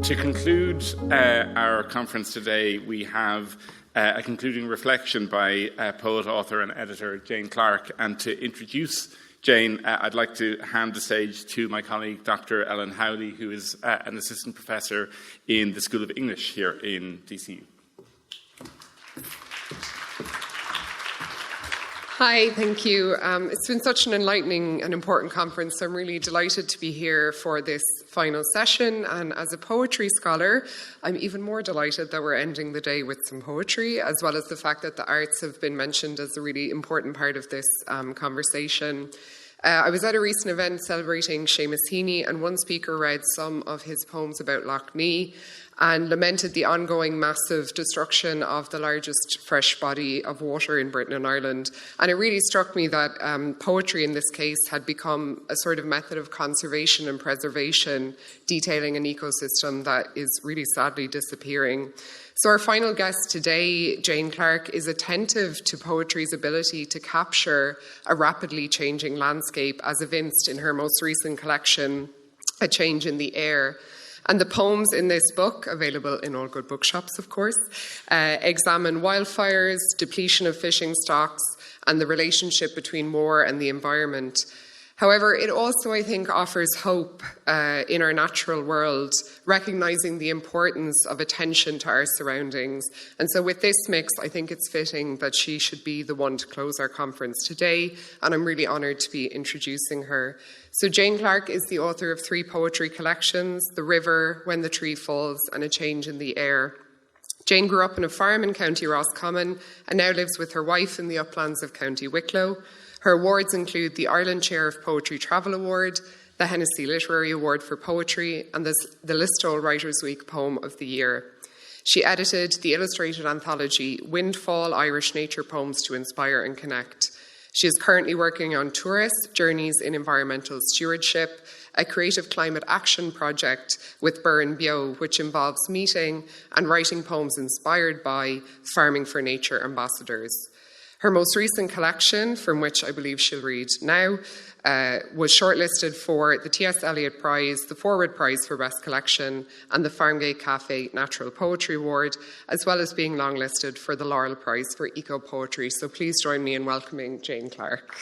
To conclude our conference today, we have a concluding reflection by poet, author and editor Jane Clarke. And to introduce Jane, I'd like to hand the stage to my colleague Dr Ellen Howley, who is an assistant professor in the School of English here in DCU. Hi, thank you. It's been such an enlightening and important conference. I'm really delighted to be here for this final session. And as a poetry scholar, I'm even more delighted that we're ending the day with some poetry, as well as the fact that the arts have been mentioned as a really important part of this conversation. I was at a recent event celebrating Seamus Heaney, and one speaker read some of his poems about Lough Neagh and lamented the ongoing massive destruction of the largest fresh body of water in Britain and Ireland. And it really struck me that poetry in this case had become a sort of method of conservation and preservation, detailing an ecosystem that is really sadly disappearing. So our final guest today, Jane Clarke, is attentive to poetry's ability to capture a rapidly changing landscape, as evinced in her most recent collection, A Change in the Air. And the poems in this book, available in all good bookshops, of course, examine wildfires, depletion of fishing stocks, and the relationship between war and the environment. However, it also, I think, offers hope in our natural world, recognising the importance of attention to our surroundings. And so with this mix, I think it's fitting that she should be the one to close our conference today, and I'm really honoured to be introducing her. So Jane Clarke is the author of 3 poetry collections, The River, When the Tree Falls, and A Change in the Air. Jane grew up on a farm in County Roscommon and now lives with her wife in the uplands of County Wicklow. Her awards include the Ireland Chair of Poetry Travel Award, the Hennessy Literary Award for Poetry, and the Listowel Writers' Week Poem of the Year. She edited the illustrated anthology Windfall, Irish Nature Poems to Inspire and Connect. She is currently working on Tourist Journeys in Environmental Stewardship, a creative climate action project with Burren Bio, which involves meeting and writing poems inspired by farming for nature ambassadors. Her most recent collection, from which I believe she'll read now, was shortlisted for the T.S. Eliot Prize, the Forward Prize for Best Collection, and the Farmgate Cafe Natural Poetry Award, as well as being longlisted for the Laurel Prize for Eco Poetry. So please join me in welcoming Jane Clarke.